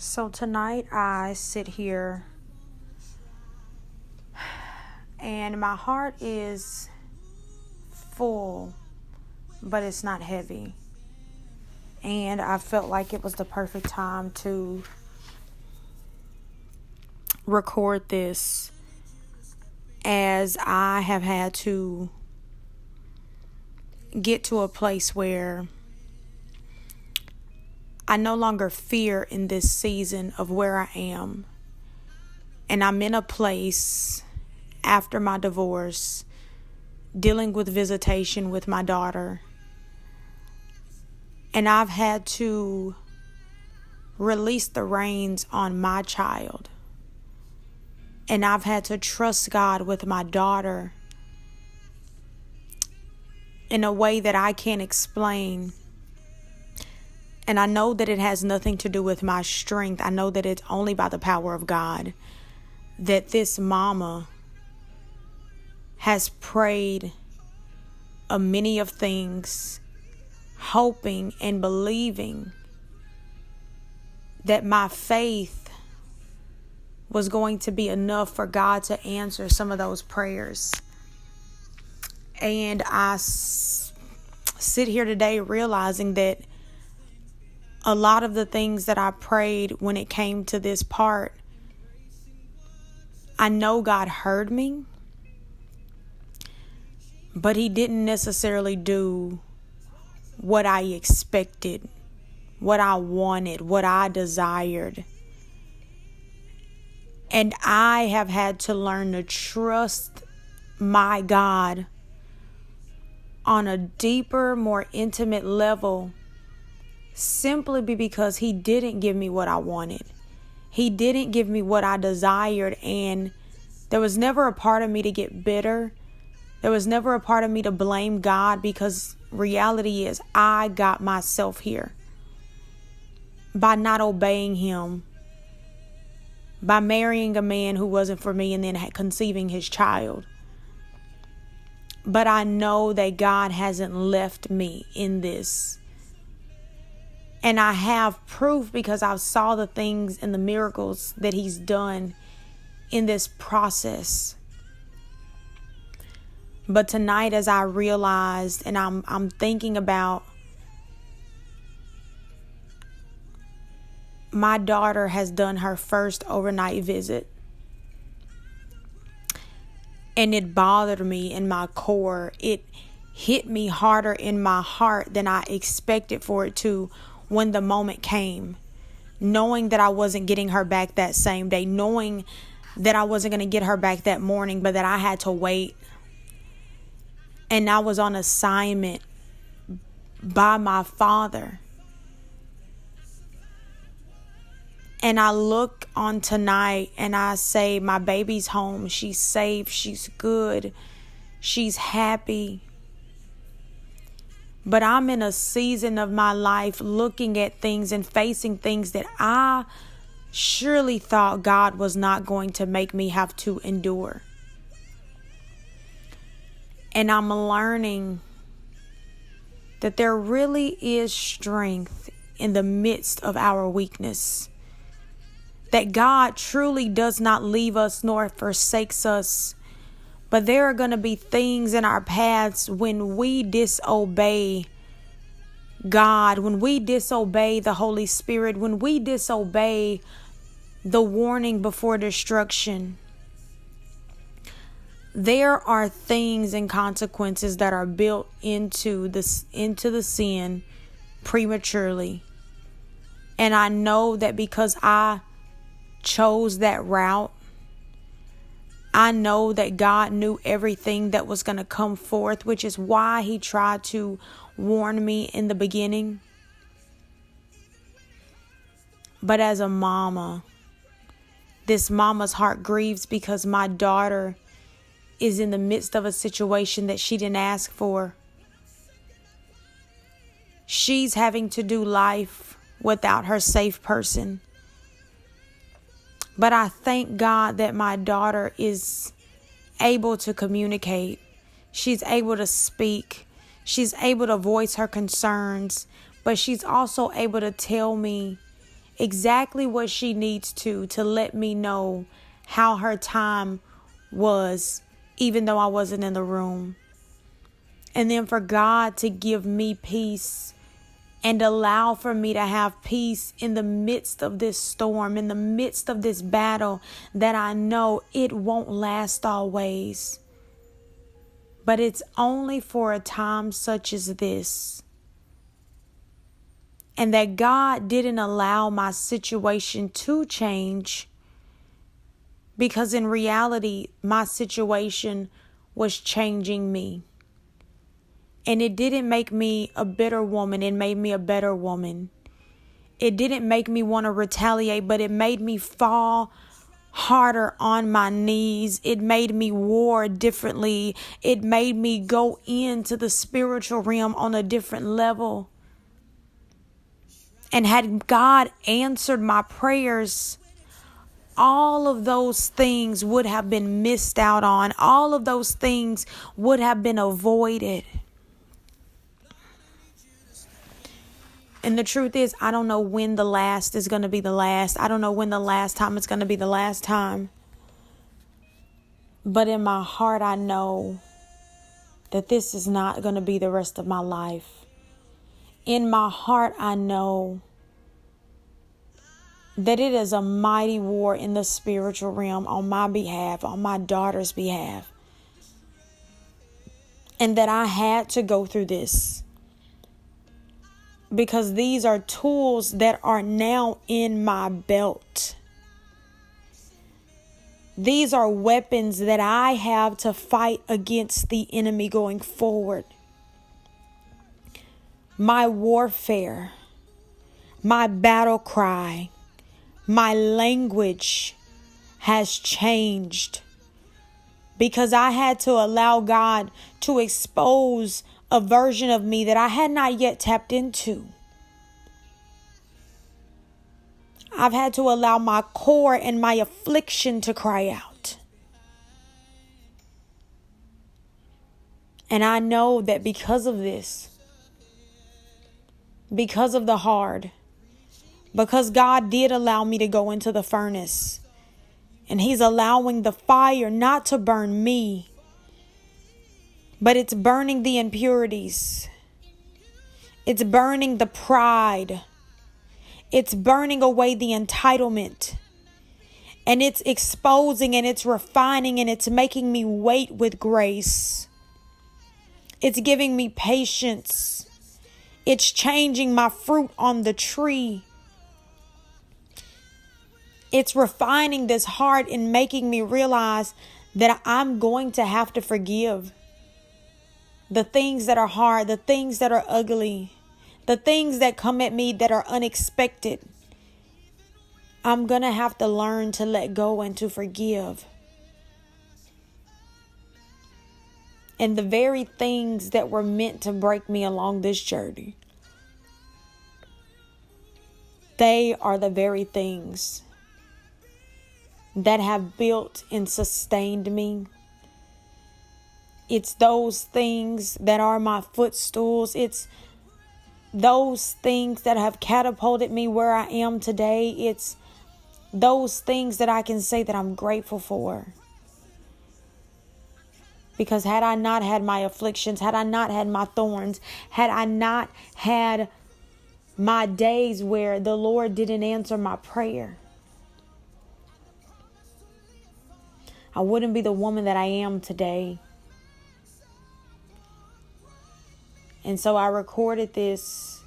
So tonight I sit here and my heart is full, but it's not heavy. And I felt like it was the perfect time to record this, as I have had to get to a place where I no longer fear in this season of where I am. And I'm in a place after my divorce, dealing with visitation with my daughter. And I've had to release the reins on my child. And I've had to trust God with my daughter in a way that I can't explain. And I know that it has nothing to do with my strength. I know that it's only by the power of God that this mama has prayed a many of things, hoping and believing that my faith was going to be enough for God to answer some of those prayers. And I sit here today realizing that a lot of the things that I prayed when it came to this part, I know God heard me, but He didn't necessarily do what I expected, what I wanted, what I desired. And I have had to learn to trust my God on a deeper, more intimate level, simply because He didn't give me what I wanted. He didn't give me what I desired, and there was never a part of me to get bitter. There was never a part of me to blame God, because reality is I got myself here by not obeying Him, by marrying a man who wasn't for me and then conceiving his child. But I know that God hasn't left me in this. And I have proof, because I saw the things and the miracles that He's done in this process. But tonight, as I realized, and I'm thinking about, my daughter has done her first overnight visit. And it bothered me in my core. It hit me harder in my heart than I expected for it to when the moment came. Knowing that I wasn't getting her back that same day. Knowing that I wasn't going to get her back that morning, but that I had to wait. And I was on assignment by my Father. And I look on tonight and I say, my baby's home. She's safe. She's good. She's happy. But I'm in a season of my life looking at things and facing things that I surely thought God was not going to make me have to endure. And I'm learning that there really is strength in the midst of our weakness. That God truly does not leave us nor forsakes us. But there are going to be things in our paths when we disobey God, when we disobey the Holy Spirit, when we disobey the warning before destruction. There are things and consequences that are built into the sin prematurely. And I know that because I chose that route, I know that God knew everything that was going to come forth, which is why He tried to warn me in the beginning. But as a mama, this mama's heart grieves because my daughter is in the midst of a situation that she didn't ask for. She's having to do life without her safe person. But I thank God that my daughter is able to communicate. She's able to speak. She's able to voice her concerns. But she's also able to tell me exactly what she needs to let me know how her time was, even though I wasn't in the room. And then for God to give me peace and allow for me to have peace in the midst of this storm, in the midst of this battle that I know it won't last always. But it's only for a time such as this. And that God didn't allow my situation to change, because in reality, my situation was changing me. And it didn't make me a bitter woman. It made me a better woman. It didn't make me want to retaliate, but it made me fall harder on my knees. It made me war differently. It made me go into the spiritual realm on a different level. And had God answered my prayers, all of those things would have been missed out on. All of those things would have been avoided. And the truth is, I don't know when the last is going to be the last. I don't know when the last time is going to be the last time. But in my heart, I know that this is not going to be the rest of my life. In my heart, I know that it is a mighty war in the spiritual realm on my behalf, on my daughter's behalf. And that I had to go through this. Because these are tools that are now in my belt. These are weapons that I have to fight against the enemy going forward. My warfare, my battle cry, my language has changed. Because I had to allow God to expose a version of me that I had not yet tapped into. I've had to allow my core and my affliction to cry out. And I know that because of this, because of the hard, because God did allow me to go into the furnace, and He's allowing the fire not to burn me, but it's burning the impurities. It's burning the pride. It's burning away the entitlement. And it's exposing and it's refining and it's making me wait with grace. It's giving me patience. It's changing my fruit on the tree. It's refining this heart and making me realize that I'm going to have to forgive. The things that are hard, the things that are ugly, the things that come at me that are unexpected. I'm going to have to learn to let go and to forgive. And the very things that were meant to break me along this journey, they are the very things that have built and sustained me. It's those things that are my footstools. It's those things that have catapulted me where I am today. It's those things that I can say that I'm grateful for. Because had I not had my afflictions, had I not had my thorns, had I not had my days where the Lord didn't answer my prayer, I wouldn't be the woman that I am today. And so I recorded this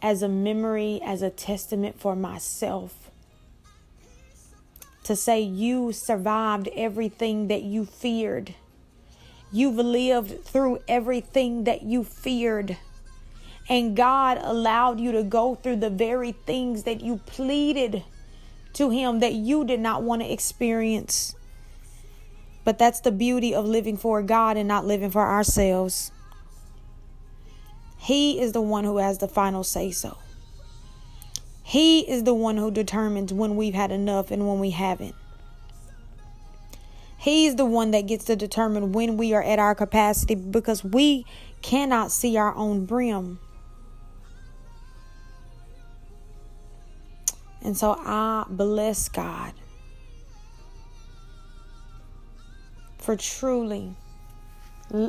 as a memory, as a testament for myself. To say you survived everything that you feared. You've lived through everything that you feared. And God allowed you to go through the very things that you pleaded to Him that you did not want to experience. But that's the beauty of living for God and not living for ourselves. He is the one who has the final say so. He is the one who determines when we've had enough and when we haven't. He's the one that gets to determine when we are at our capacity, because we cannot see our own brim. And so I bless God for truly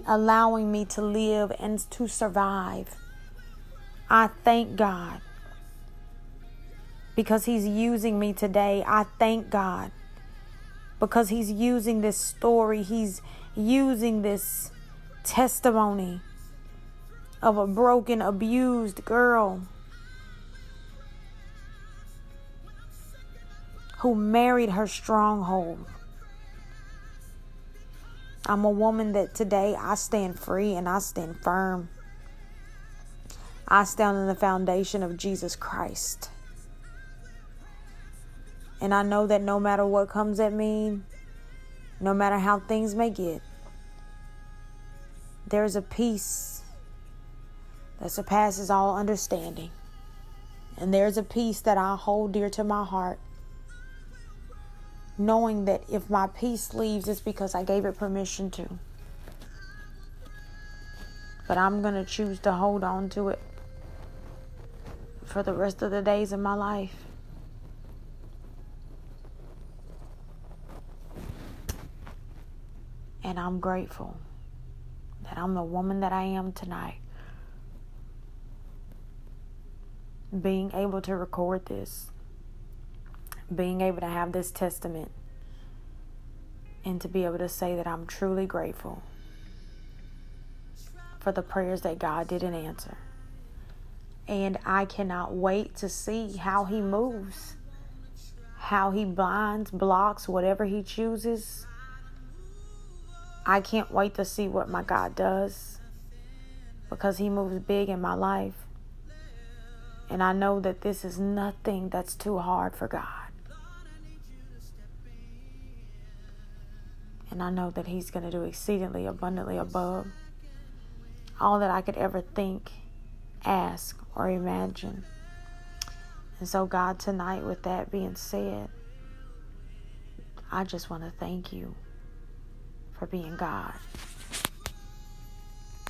allowing me to live and to survive. I thank God because He's using me today. I thank God because He's using this story. He's using this testimony of a broken, abused girl who married her stronghold. I'm a woman that today I stand free and I stand firm. I stand on the foundation of Jesus Christ. And I know that no matter what comes at me, no matter how things may get, there's a peace that surpasses all understanding. And there's a peace that I hold dear to my heart, knowing that if my peace leaves, it's because I gave it permission to. But I'm going to choose to hold on to it for the rest of the days of my life. And I'm grateful that I'm the woman that I am tonight. Being able to record this, being able to have this testament, and to be able to say that I'm truly grateful for the prayers that God didn't answer. And I cannot wait to see how He moves, how He blinds, blocks, whatever He chooses. I can't wait to see what my God does, because He moves big in my life. And I know that this is nothing that's too hard for God. And I know that He's going to do exceedingly abundantly above all that I could ever think, ask, or imagine. And so, God, tonight, with that being said, I just want to thank You for being God.